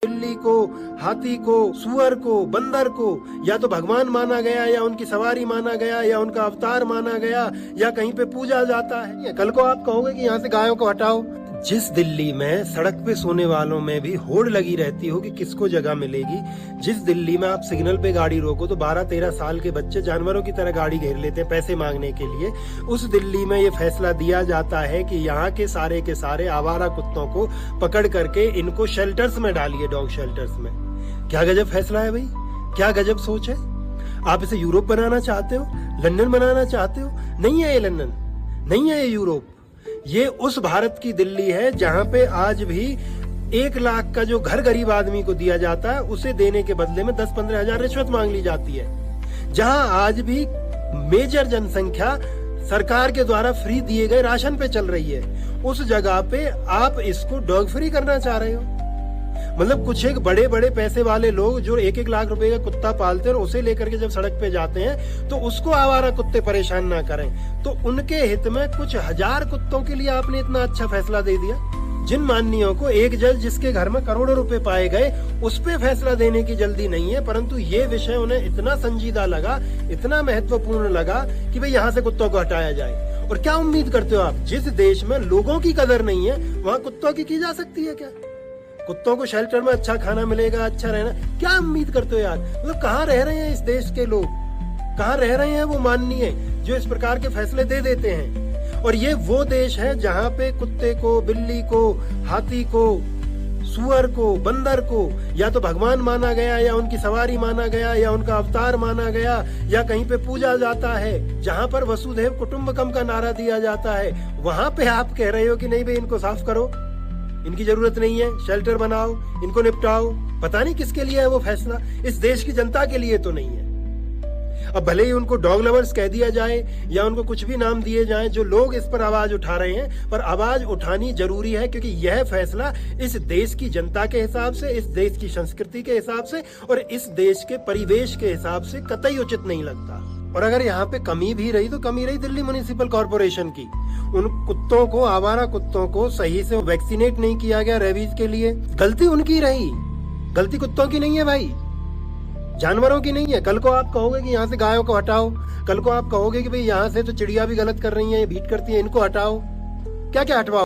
बिल्ली को, हाथी को, सुअर को, बंदर को या तो भगवान माना गया या उनकी सवारी माना गया या उनका अवतार माना गया या कहीं पे पूजा जाता है। कल को आप कहोगे कि यहाँ से गायों को हटाओ। जिस दिल्ली में सड़क पे सोने वालों में भी होड़ लगी रहती हो कि किसको जगह मिलेगी, जिस दिल्ली में आप सिग्नल पे गाड़ी रोको तो 12-13 साल के बच्चे जानवरों की तरह गाड़ी घेर लेते हैं पैसे मांगने के लिए, उस दिल्ली में ये फैसला दिया जाता है कि यहाँ के सारे आवारा कुत्तों को पकड़ करके इनको शेल्टर्स में डालिए, डॉग शेल्टर्स में। क्या गजब फैसला है भाई, क्या गजब सोच है। आप इसे यूरोप बनाना चाहते हो, लंदन बनाना चाहते हो? नहीं है ये लंदन, नहीं है ये यूरोप। ये उस भारत की दिल्ली है जहां पे आज भी 1 लाख का जो घर गरीब आदमी को दिया जाता है उसे देने के बदले में 10-15 हजार रिश्वत मांग ली जाती है। जहां आज भी मेजर जनसंख्या सरकार के द्वारा फ्री दिए गए राशन पे चल रही है, उस जगह पे आप इसको डॉग फ्री करना चाह रहे हो। मतलब कुछ एक बड़े बड़े पैसे वाले लोग जो 1-1 लाख रुपए का कुत्ता पालते हैं और उसे लेकर के जब सड़क पे जाते हैं तो उसको आवारा कुत्ते परेशान ना करें, तो उनके हित में कुछ हजार कुत्तों के लिए आपने इतना अच्छा फैसला दे दिया। जिन माननीयों को एक जज जिसके घर में करोड़ों रुपए पाए गए उस पे फैसला देने की जल्दी नहीं है, परंतु ये विषय उन्हें इतना संजीदा लगा, इतना महत्वपूर्ण लगा कि भाई यहाँ से कुत्तों को हटाया जाए। और क्या उम्मीद करते हो आप, जिस देश में लोगों की कदर नहीं है वहां कुत्तों की जा सकती है क्या? कुत्तों को शेल्टर में अच्छा खाना मिलेगा, अच्छा रहना, क्या उम्मीद करते हो यार? मतलब कहाँ रह रहे हैं इस देश के लोग, कहाँ रह रहे हैं वो माननीय जो इस प्रकार के फैसले दे देते हैं। और ये वो देश है जहाँ पे कुत्ते को, बिल्ली को, हाथी को, सुअर को, बंदर को या तो भगवान माना गया या उनकी सवारी माना गया या उनका अवतार माना गया या कहीं पे पूजा जाता है, जहाँ पर वसुधैव कुटुंबकम का नारा दिया जाता है, वहां पे आप कह रहे हो कि नहीं भाई इनको साफ करो, इनकी जरूरत नहीं है, शेल्टर बनाओ, इनको निपटाओ। पता नहीं किसके लिए है वो फैसला, इस देश की जनता के लिए तो नहीं है। अब भले ही उनको डॉग लवर्स कह दिया जाए या उनको कुछ भी नाम दिए जाएं, जो लोग इस पर आवाज उठा रहे हैं, पर आवाज उठानी जरूरी है क्योंकि यह फैसला इस देश की जनता के हिसाब से, इस देश की संस्कृति के हिसाब से और इस देश के परिवेश के हिसाब से कतई उचित नहीं लगता। और अगर यहाँ पे कमी भी रही तो कमी रही दिल्ली म्युनिसिपल कॉर्पोरेशन की। उन कुत्तों को, आवारा कुत्तों को सही से वैक्सीनेट नहीं किया गया रेबीज के लिए, गलती उनकी रही, गलती कुत्तों की नहीं है भाई, जानवरों की नहीं है। कल को आप कहोगे कि यहाँ से गायों को हटाओ, कल को आप कहोगे कि भाई यहाँ से तो चिड़िया भी गलत कर रही है, बीट करती है, इनको हटाओ। क्या क्या हटवाओ?